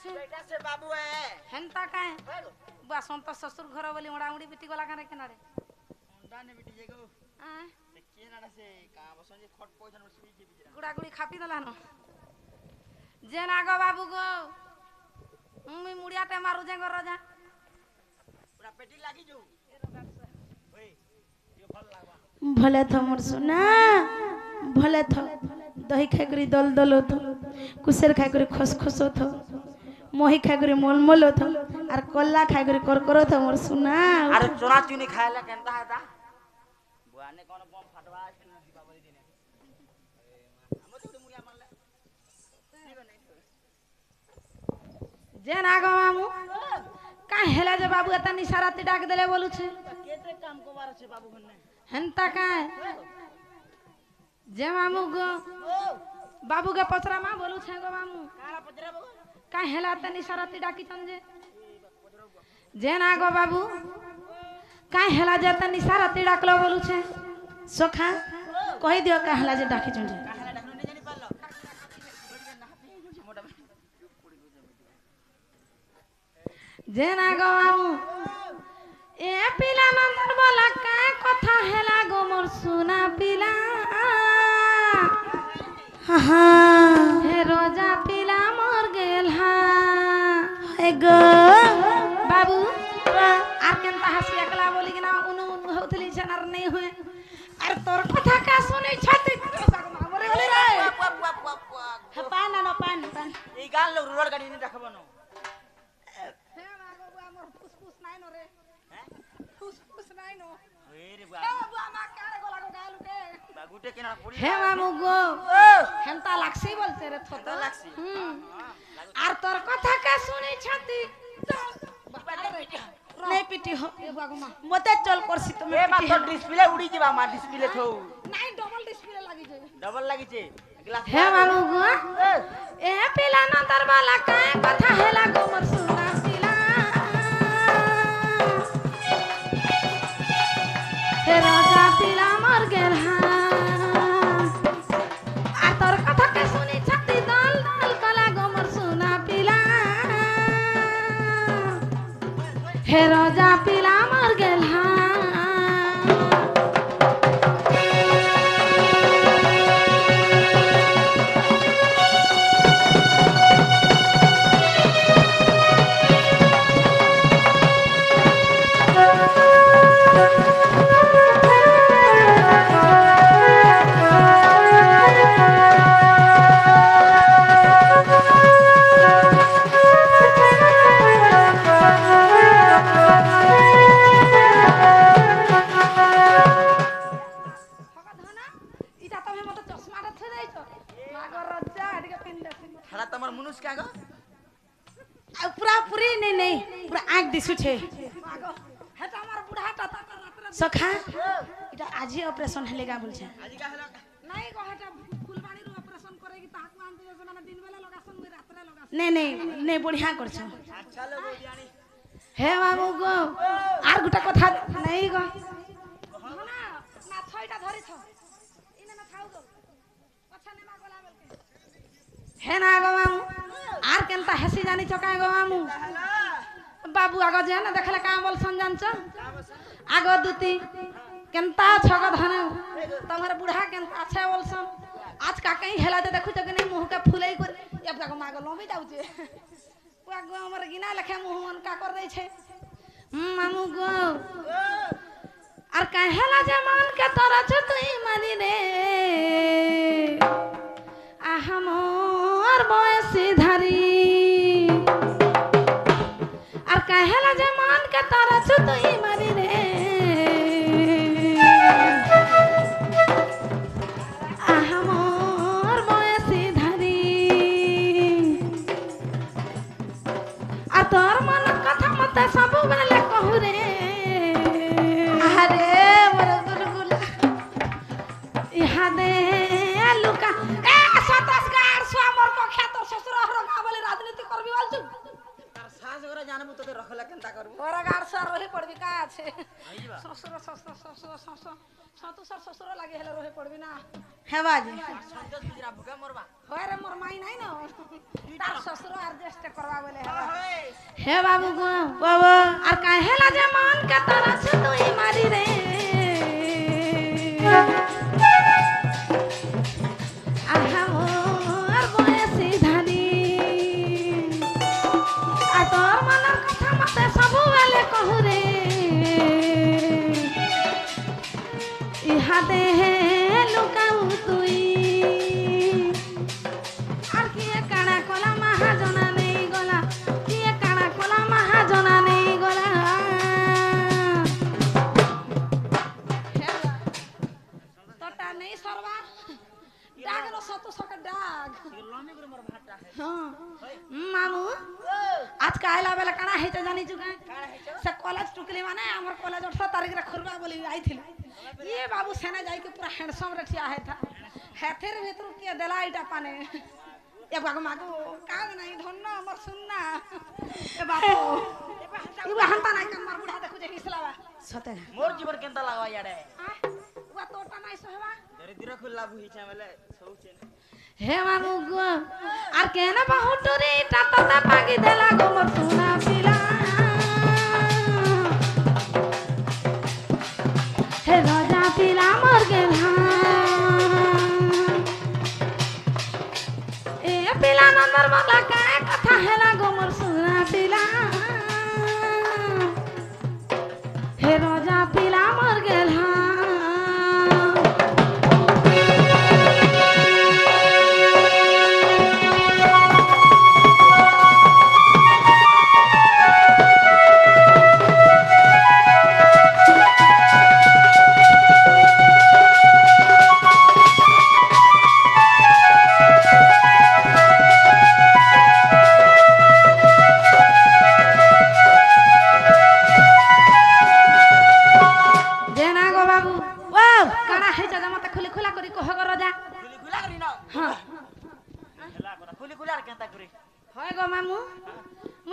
बोलुछे बेटा से बाबू है हेंता काहे बुआ संत ससुर घर बोली उड़ा उड़ी बिटी गला काने केनारे मुंडा ने बेटी जेगो आ देखिए ना से का बसन जे खट पोजन उसी के बिजरा गुड़ा गुड़ी खापी दलानो जे ना गो बाबू गो मुई मुड़िया टे मारू जे घर जा पूरा पेटी लागी जो ओए यो फल लागबा भले थ मोर सुना भले थ दही खाई करी दल दल थो कुसेर खाई करी खस खस थो मोही खाई करी मोल मोल थो और कल्ला खाई करी कर थो मोर सुना अरे चोरा चुनी खायला केनता है बुआ ने कोन बम फटवा के न दीपावली दिने हम तो मुड़िया मारले जे ना गो मामू का हेला जे बाबू एता निशाराती डाक देले बोलू छे केते काम को बार छे बाबू घने हेंता काहे जे मामू गो बाबू के पचरा मा बोलू छे गो मामू काला पजरा बाबू का हेला एता निशाराती डाकी चंजे जे ना गो बाबू का हेला जे एता निशाराती डाकलो बोलू छे सोखा कहि दियो कहला जे डाकी चुंजे काला डाकनो ने जानी पालो मोटा जे ना गो मामू ए पिला नंदन बोला का कथा हेला गो मोर सुना पिला हे रोजा पिला मोर गेल हा हे गो बाबू आर केनता हसी एकला बोली ना उनु उनु होतली जनार नहीं हुए अरे तोर कथा का सुनै छथि मरे बोली रे हे पान न पान पान ई गाल लोग रोड गाड़ी नहीं रखबो न हे मागो बुआ मोर फुसफुस नाइ न रे हैं फुसफुस नाइ न ओए रे बुआ हे बुआ मा कारे गोला गो गालु के बागुटे केना पड़ी हे मामू गो हेंता लागसी बोलते रे थोता लागसी आर तोर कथा का सुनै छथि नहीं पिटी हो ए बुआ गो मा मते चल करसी तुम ए मा तो डिस्प्ले उड़ी जीवा मा डिस्प्ले थौ नाइ डबल डिस्प्ले लागि छै डबल लागी छे ग्लास हे मामू गो ए पिला न दरबाला का कथा हेला गो मोर सुना पिला हे राजा पिला मर गेल हा आ तोर कथा के सुनी छती दल दल कला गो मोर सुना पिला हे राजा पिला मर गेल हा हला तमर मनुष्य का गो पूरा पूरी नहीं पूरा आंख दिसु छे हेता हमर बुढ़ा ता रात्र सखा इटा आज ही ऑपरेशन हेलेगा बोल छे आज का हला नहीं को हेता फुलबाड़ी रो ऑपरेशन करेगी ताक मान दे से माने दिन बेला लगासन में रात्रे लगासन नहीं बढ़िया कर छे अच्छा लोग बियानी हे बाबू गो आर गुटा कथा नहीं गो ना ना छयटा धरि छ इने ना खाउ गो पछा ने मा गोला बोल के हे ना गो मामू आर केनता हसी जानी चका गो मामू बाबू आगो जे ना देखले का बोल संजान छ आगो दुती केनता छग धन तमहर बुढ़ा केनता छे बोलसन आज का कहीं हेला दे देखु त कि नहीं मुंह के फुलै कर अब का मागो लोमी जाउ छे पुआ गो हमर गिना लखे मुंह मन का कर दै छे मामू गो आर कहेला जे मन के तोरा छ तुई मानी रे आ हमर बयसी धरी आर कहेला जे मन के तोरा छ तुई मानी रे आ हमर बयसी धरी आ तोर मन कथा मते सब बेले कहू रे अरे मोर गुलगुला इहा दे लुका ए सतस गार स्वामर को ख्यात ससुर हर गावले राजनीति करबी बोलछु तार सास गोरा जानबू तो रखला केनता करबू और गार सर रहे पड़बी का छे आइबा ससुर ससुर ससुर ससुर ससुर ससुर लागे हेले रहे पड़बी ना হেবা যে সন্তোষ গুজরা ভুকে মরবা হয় রে মোর মাই নাই না তার শ্বশুর অ্যাডজাস্ট করবা বলে হেবা হয় হে বাবু গো বাবা আর কাহেলা যে মন কে तरस তুই মারি রে আহা মোর বয়সী ধানি আর তোর মনের কথা মতে ସବୁବେଳେ কহু রে ইহাতে লুকাউ তুই আর কিয়ে কাଣା কলা মহাজনা নেই গলা কিয়ে কাଣା কলা মহাজনা নেই গলা তোটা নেই সরবা ডাক নো সত সকা ডাক লনে করে মোর ভাতটা হ্যাঁ মামু আজ কাইলা বেলা কাଣା হেতে জানি চুকা কাড়া হেছো সে কলেজ টুকলি মানে আমার কলেজ 18 তারিখ রে খুরবা বলি আইছিল ये बाबू सेना जाई के पूरा हैंडसम रे ठिया है था हेथेर भीतर के देला इटा पाने ए बागो मागो काग नहीं धन्न हमर सुनना ए बाबू ई हंता नहीं कर मार बुढ़ा देखु जे हिसलावा सते मोर जीवन केनता लागवा याडे वा तोटा नहीं सहबा धरे धीरे खुल्ला बुहिचा मेले sauce hey Babu go are केना बाहुटरी इटा तता पागी देला गो मोर सुना पिला हे राजा पिला मर गेल ए पिला नंबर वाला काय कथा हेला गोमर सुना पिला हे राजा पिला मर गेल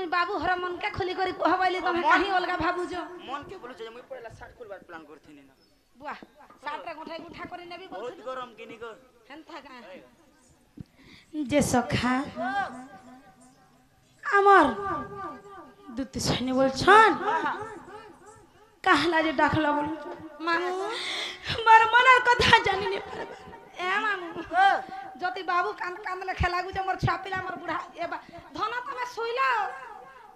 बाबू हर मन के खुली करी कहबैली तमे कहीं अलगा भाबुजो मन के बोलु जे मुई पहला साट खुलबार प्लान करथिनी ना बुआ साटरा गुठा गुठा करी नेबी बहुत बोलथि गरम किनी गो हेनथा का जे सखा আমার দুতি সৈনি বলছন কাহলা যে ডাকলা বল মামু আমার মনের কথা জানি নে পারবা এ মামু যদি বাবু কান কান্দলে খেলাগু যে মোর ছাপিলা মোর বুড়া এ ধন তুমি শুইলা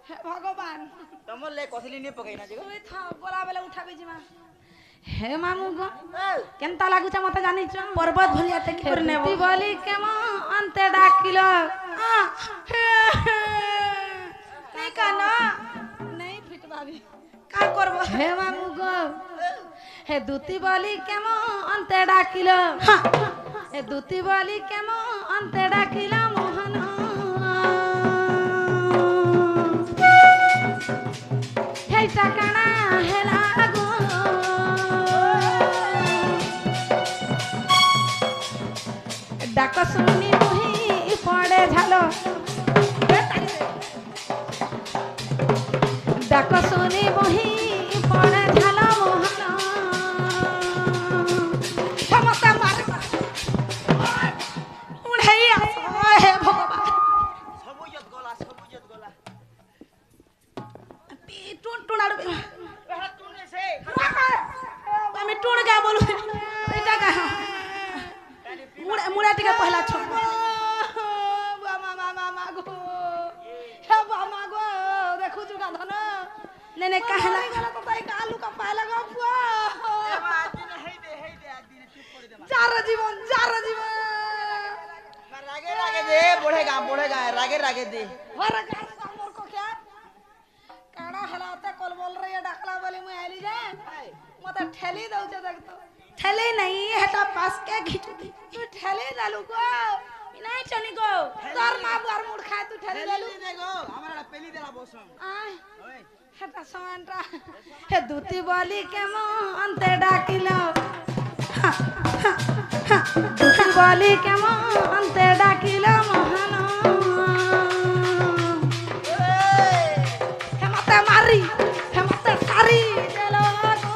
হে ভগবান तमर ले कथली ने पकाई ना जे শুই থাও গোলা বেলা উঠাবি জিমা হে মামু গো কেনতা লাগুছে মতে জানিছ পর্বত ভলিয়াতে কি করে নেব তুই বলি কেমন অন্তে ডাকিল নাই কানা নাই ফিটবাবি কা করব হে মামু গো হে দুতি বলি কেমন অন্তে ডাকিল হে দুতি বলি কেমন অন্তে ডাকিল মোহন হে টাকানা হেলা গো ডাক শুনি মুহি পড়ে ঝালো ডাক শুনি মুহি পড়ে ঝালো মোহন সমস্ত মারে উড়াই আস হে ভগবান सबुजत गोला টুন টুনাড় बेहा तूने से আমি টুন গা বলু এটা কা মুড়া মুড়া টিকে পহলা ছ মামা মামা মাগো হে মামা গো দেখু জুগা ধন নে নে কাহলা গলা তো তাই আলু কা পাইলা গো বুয়া दिन हे दे आज दिन चुप कर दे যার জীবন रागे दे बढ़ेगा रागे दे হরে কাজ আমর কো কে কাড়া হেলাতে কল বল রে ডাকলা বলি মই আইলি যে মতে ঠেলি দউছে দেখ তো ঠেলি নাই হেটা পাস के खिंच दी तू ঠেলি দালু গো নাই চলি গো তোর মা বুয়ার মুড খায় তু ঠেলি দালু दे गो हमरा पेली देला बसम আয় ओए হেটা সমানটা হে দুতি বলি কেমন তে ডাকিল দুতি বলি কেমন তে ডাকিল মোহন হেমতে মারি হেমতে সারি দেল গো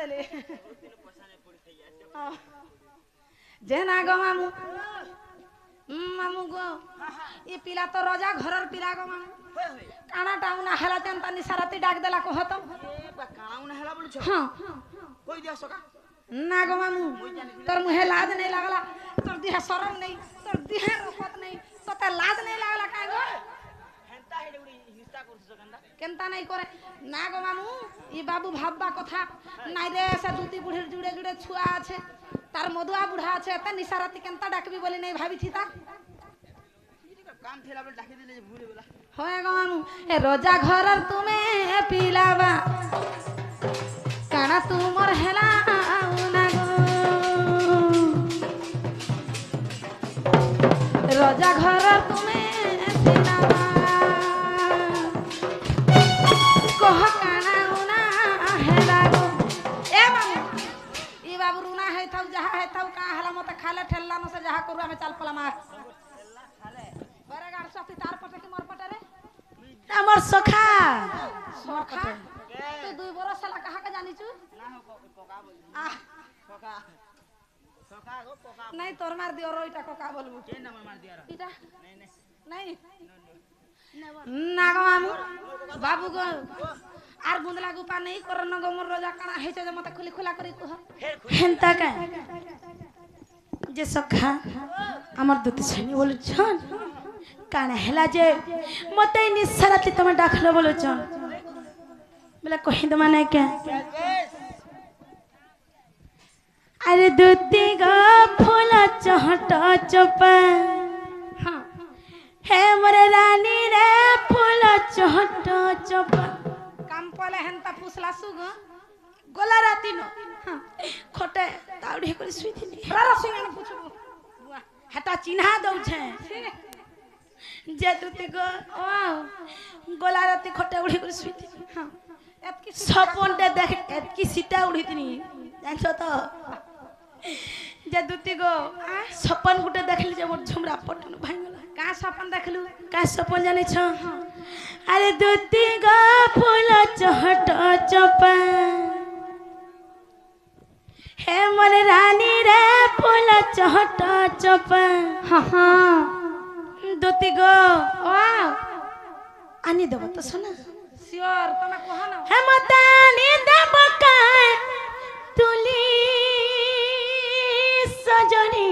देले जे ना गो मामू मामू गो ये पिला तो रोजा घरर पिला गो मामू काना टाउना हेला जनता निसाराती डाक देला को हतो काना हेला बोलछ हां कोई दिया सका ना गो मामू तोर मुहे लाज नहीं लागला तोर दिहा शरम नहीं तोर दिहा रफत नहीं तो ते लाज नहीं लागला का गो हेंता हेडे उडी हिस्सा करछ गंदा केनता नहीं करे ना गो मामू ई बाबू भाबबा कथा नाइ रे से दूती बुढ़ीर जुड़े जुड़े छुआ আছে तार मधुआ बुढ़ा আছে त निसाराती केनता डाकबी बोली नहीं भाभी थी ता काम थेला बेल डाकी दिले भूले बोला होए गो मामू ए रोजा घरर तुमे पिलावा काना तू मोर हेला ना गो रोजा घरर तुमे पिलावा कह काना उना हेला गो ए मामू ई बाबू रुना है थौ जहा है थौ का हला मत खाले ठेला न से जहा करुआ में चाल पला मार बरे गाड़ सती तार पटे की मोर पटे रे আমার সখা सोखा तू दुई बरस साला कहा के जानी छु ना हो कोका बोल आ कोका कोका गो कोका नहीं तोर मार दियो रोइटा को का बोलबू के नाम मार दिया रा इटा नहीं नहीं नहीं ना गो मामू बाबू गो आर बुंदला गुपा नहीं कर न गो मोर रोजा काना हे जे मते खुली खुला करी कह হেনতা কা যে সখা আমার দুটি ছানি বলছন কানা হেলা যে মতে নিসারাতি তুমি ডাকলো বলছন বলে কহি দমা নাই কে আরে দুটি গা ফুল চহট চপা हां হে মোরে রানী রে ফুল চহট চপা काम पले हेनता पुसला सुगो গলা রাতি ন খটে তাউড়ি করে শুইতিনি रा सिंगन पुछबू बुआ হেটা চিহ্না দউছে যে দুটি গো গলা রাতি খটে উড়ি করে শুইতিনি हां एतकी সপনটা দেখ এতকি সিটা উড়িতিনি জানছো তো যে দুটি গো সপন গুটে দেখলি যে মোর ঝুমরা পটন ভাঙলা का सपन देखलू का সপন জানিছ আরে দুটি গো ফুল চহট চপা হে মোর রানী রে ফুল চহট চপা हां हां দুটি গো वाओ আনি দেব তো শোনা श्योर तमे कह ना হে মতে আনি দেব কায় তুলি সজনী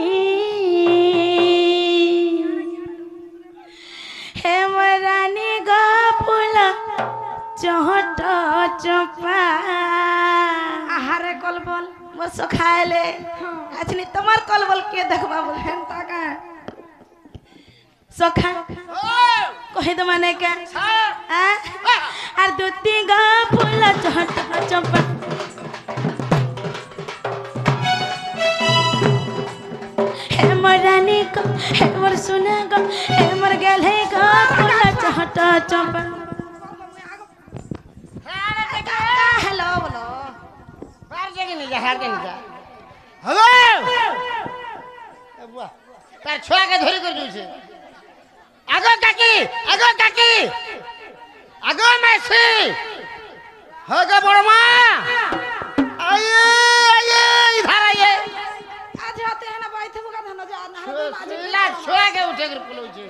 হে মোর রানী গো ফুল চহট চপা आहारे कलबल মোর সখাইলে আজনি তোমার কলবল কে দেখবা বল हेनता का সখা কহি তো মানে কে আর দুটি গা ফুল চহট চপা হে মোর রানী গো হে মোর সোনা গো হে মোর গেলে গো ফুল চহট চপা हेलो बोलो बाहर जाके नहीं जा हार के नहीं जा हेलो ए बुआ तार छोआ के धरी कर जोइছে आगो काकी आगो मैसी होगा बड़ मां आइए इधर आइए आज होते हैं ना बैठे मुका धन जा ना ला छोआ के उठे कर पुलोचे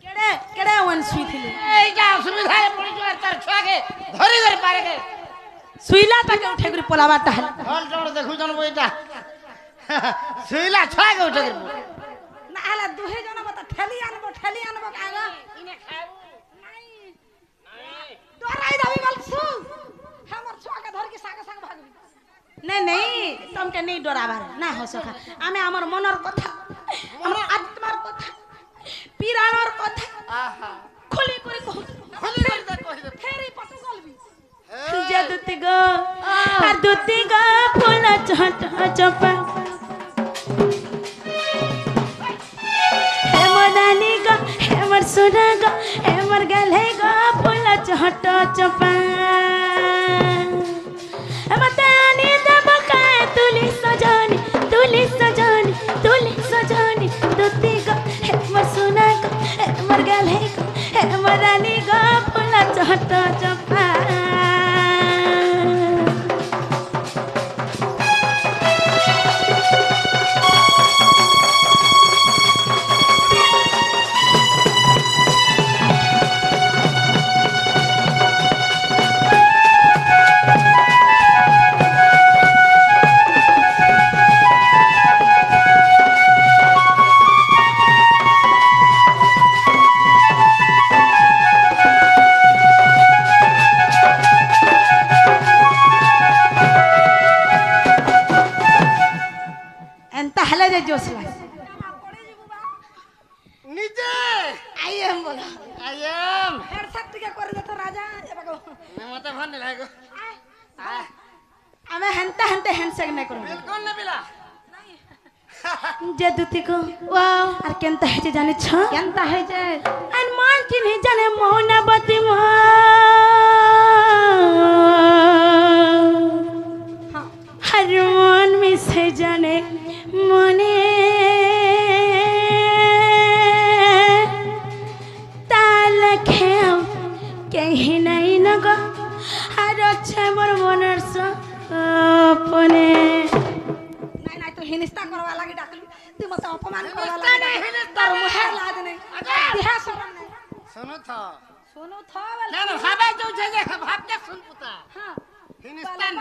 केड़े केड़े वन सुईथिले এইটা অসুবিধা পড়ি যার তার छोआ के ধরি করে পারে के सुईला ताके उठे कर पोलावा टहल हल जोड़ देखु जन बइटा सुइला छोआ के उठे कर ना हला दुहे जना मत ठेली आनबो कागा इने खाबू नहीं डराई दबी गल सु हमर छोआ के धर के सागे संग भागबी नहीं नहीं तुमके नहीं डराबार ना हो सका आमे हमर मनर कथा हमर आत्मार कथा पिराणर कथा आहा खुली করে কহ खुली कर दे कहि दे फेरी पटु गलबी যে দুটি গো আর দুটি গো ফুল চহট চপা হে মোর রানী গো হে মোর সোনা গো হে মোর গেলে গো ফুল চহট চপা মতে আনি দেব কায় তুলি সজনী দুটি গো হে মোর সোনা গো হে মোর গেলে গো হে মোর রানী গো ফুল চহট চপা নিচে আই এম বলো আয়াম হেড সাত টিকে করে দে তো রাজা এবা গো মতে ভাল লাগো আমি হেনতা হেনতে হ্যান্ডশেক নাই করব বিলকুল না বিলা যে দুতিকো ওয়াও আর কেনতা হেছে জানিছ কেনতা হইছে আর মান চিনি জানে মৌনাবতী মা হর মন মিশে জানে মনে তাল খেও কहीं नहीं नगो আর আছে মোর মনের সপনে নাই নাই তো হিনিস্তা করবা লাগি ডাকলি তুই মতে অপমান করবা লাগি তোর মুহে লাজ নাই দেহা শরম নাই শুনো থ শুনো থ বল না না ভাবে যাচ্ছে যে ভাবকে শুন পুতা হ্যাঁ হিন্দুস্তান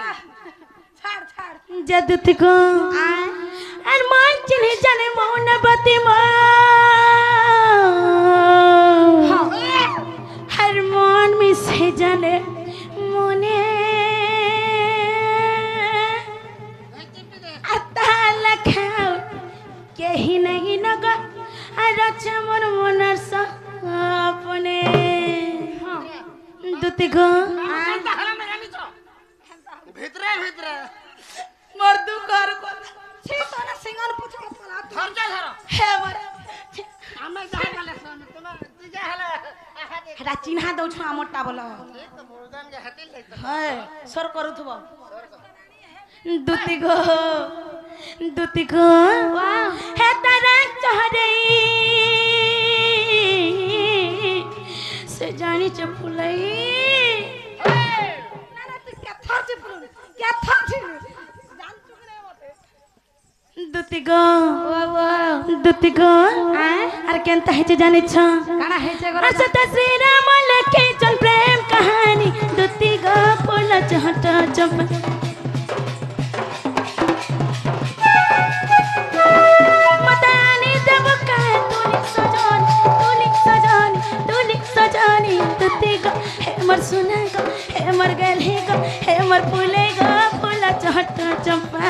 ছাড় ছাড় যে দুতিকো আর মান চিনি জানে মৌনাবতী মা हर मन में से जाने मने आता लखाओ कहीं नहीं नगा और अच्छा मन मनर सपने दुती गो ভিতরে ভিতরে मोर दुखर को ছি তোরা সিঙ্গল পুছ পলা ধৈর্য ধরো हे मोर আমি যাই বলে শুন তোমার তুই যা হলে हेटा चिन्हा दउ छु मोटा बोला এই তো মুরগান কে হাতিল লাগতো है सर करूथबो दुती गो हे तारा चहरे से जानी चपुलई না না তুই কে থর চিপুল কে থর চিপুল জান চুকনে মতে दुती गो আর কেনতা হেছে জানিছ কানা হইছে গো अच्छा तो श्री राम लखे चल प्रेम कहानी दुती गो फूल चहट चप मतानी देव का तुली सजानी दुती गो हे मर सुना गो हे मर गले गो हे मर फूले गो फूल चहट चंपा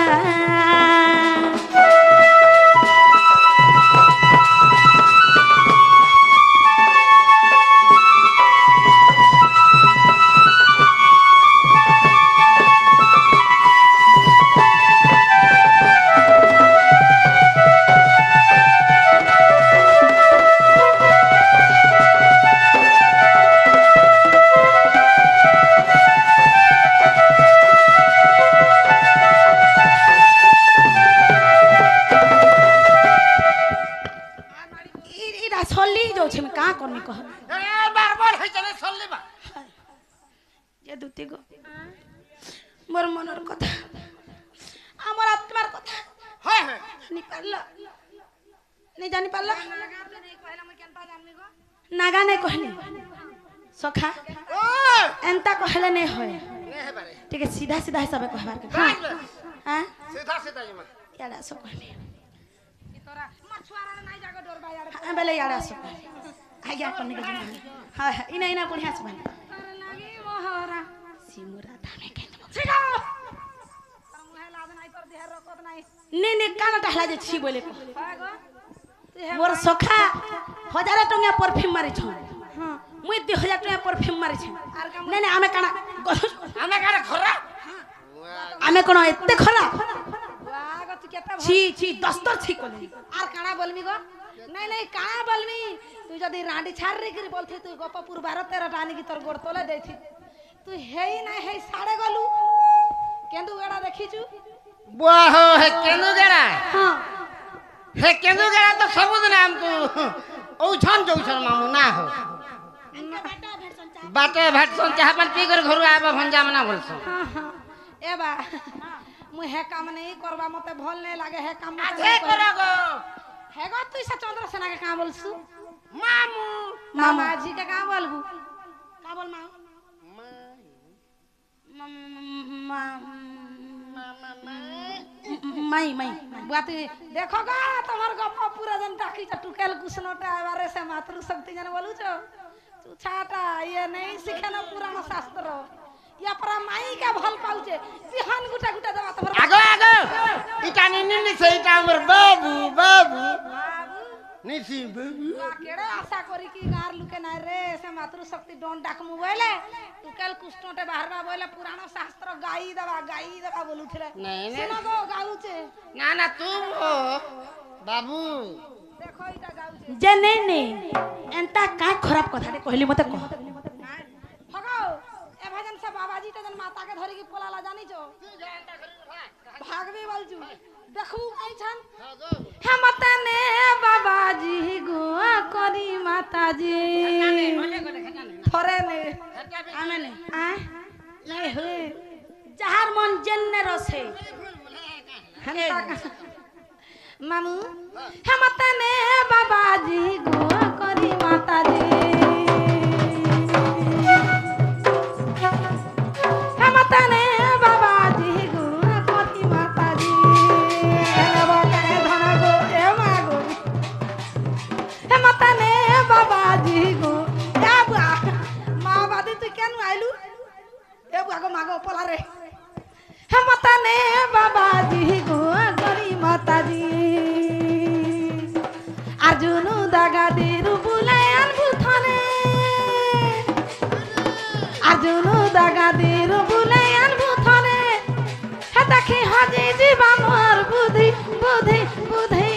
सल्ली जाऊ छे का करनी कह এ বারবার হইছে না চললিবা যে দুতি গো মোর মনের কথা আমার আত্মার কথা হয় হয় জানি পারল नहीं जानी पारल নাগা তো নেই কইলা মই কেনতা জানমি গো नागा नहीं कहनी सखा ও एंता कहले नहीं होय নে হে বারে ठीक है सीधा सीधा हिसाब कहबार के हां हां सीधा सीधा जमा याडा सो कहली ই তোরা মছুয়ারা নাই জাগো ডরবা यार हां बेले याडा सो आज्ञा करने के जमा हां हां इना इना बढ़िया से बन তোর লাগি মোহরা सिमुरा थाने के ছিগা তোর মুহে লাজ নাই তোর দেহের রকত নাই नहीं काना टहला जे छी बोले को হয় গো তুই হে मोर सखा 1000 टंका परफ्यूम मारी छ हां मुई 2000 टंका परफ्यूम मारी छ আর কাম नहीं नहीं आमे काना আমি কারে খরা आमे कोन एते खरा वाह गो तू केता छी छी दस्तर छी कोले আর কানা বলমি গো নাই নাই কানা বলমি তুই যদি রাঁডি ছাড় রে গিরি বলথি তুই গোপপুর 12-13 টানি কি তোর গোড় তলে দেইছি তুই হেই না হেই সাড়ে গলু কেন্দু গড়া দেখিছু বাহ হে কেনু গেরা হ্যাঁ হে কেনু গেরা তো সবুদিন আমকু ওছন যৌছন মামু না हो बाटे भेटसन चाह पर पी कर घरु आबा भंजा मना बोलसन हाँ हाँ एबा मु हे काम नहीं करबा मते भल नहीं लागे हे काम मते आजे नहीं कर करो गो हे गो तू से चंद्रसेना के काम बोलसु मामू मामा जी के काम बोलबू का बोल माँ माई माई बात देखो गा तुम्हार गप्पा पूरा दिन टाकी छ टुकेल कुसनोटा बारे से मातृ शक्ति जन बोलू छ तू छाटा ये नहीं सीखे ना पुराण शास्त्र या परा माई का भल पाउचे सिहन गुटा गुटा दवा तोहर आगो आगो इटा निन्नी से इटा हमर बाबू बाबू बाबू নিছি কেড়ে আশা করি কি গার লুকে নাই রে সে মাতৃশক্তি ডন ডাকমু বইলে টুকেল কুষ্টটে বাহারবা বইলে পুরাণ শাস্ত্র গাই দেবা বলুছিলে নাই না শোনো গো গাউছে না না তুম বাবু দেখো এটা গাউছে যে নেই নেই এন্তা কাই খারাপ কথাটা কইলি মতে কহ হগাও এ ভজন সে বাবাজিটা যেন মাতাকে ধরি কি পলালা জানিছো ভাগবি বলছু দেখু কাই ছান হে মতনে বাবাজি গো করি মাতাজি থরে নে আমি নেই নাই হে যাহার মন জেন্নে রসে মামু হে মতনে বাবাজি গো করি মাতাজি হে মতনে বাবাজি গো করি মাতাজি ধনা গো এ মা গো হে মতনে বাবাজি গো এ বুয়া মা বাদি তুই কেন আইলু এ বুয়া গো মাগো পলা রে হে মতনে বাবাজি গো করি মাতাজি আজুনু দাগা দিরু বুলায়ান বুথনে আজুনু দাগা দিরু বুলায়ান বুথনে হে দেখি হাজি জীবা মোর বুদ্ধি বুদ্ধি বুদ্ধি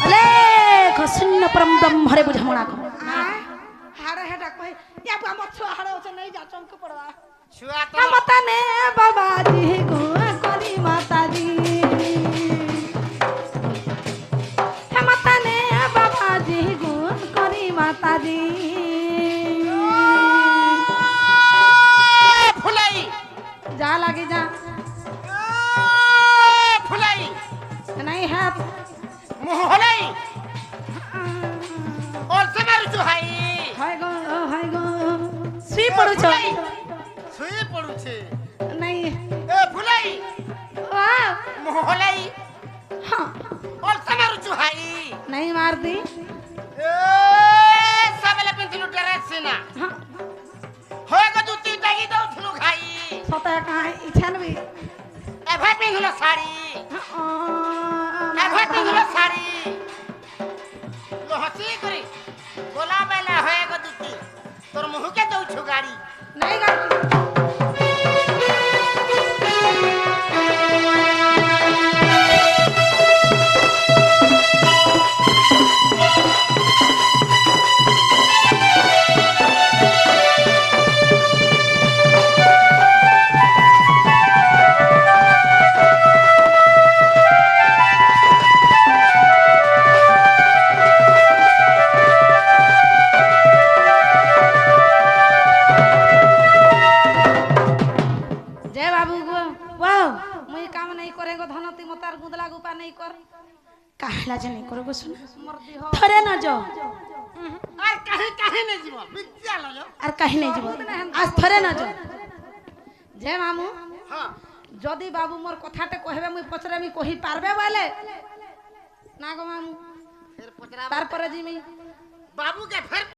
আলে শূন্য পরম ব্রহ্মরে বুঝামণা কো হাড়ে হেডা কই ইয়া বুয়া মত ছুয়া হাড়ে হচ্ছে নাই যা চমকে পড়বা ছুয়া তো হে মতনে বাবাজি গো করি মাতাজি হে মতনে বাবাজি গো করি মাতাজি ফুলাই যা লাগে যা ফুলাই नहीं है মোহলাই और से मारू হাই हाय गो सुई पड़ू छ শুয়ে পড়ুছে नहीं এ ফুলাই वाह মোহলাই हाँ और से मारू হাই नहीं मार दी এ সাবেলা পিন্তিলু ড্রেস না हाँ হয়ে গো দুতি টাকি দাও থুলু খাই सता कहाँ इच्छन भी এ ভাই পিন্ধিলো শাড়ি এ ভাই পিন্ধিলো শাড়ি লহসি করি গোলা বেলা হয়ে গো দুতি তোর মুহকে দউছু গাড়ি नहीं कर जय बाबू गो वाह মুই কাম নাই করে গো ধনতি মতার গুদলা গুপা নাই কর काहला जे नहीं करो गो सुन মোর দিহ थरे न जो আর কাহি কাহি নে জীব বিদ্যা লয় আর कहीं नहीं जीव आज थरे न जो যে মামু হ্যাঁ যদি বাবু মোর কথাটা কইবে মুই পছরে আমি কহি পারবে বলে না গো মামু ফের পচরা তারপরে জিমি বাবু কে ফের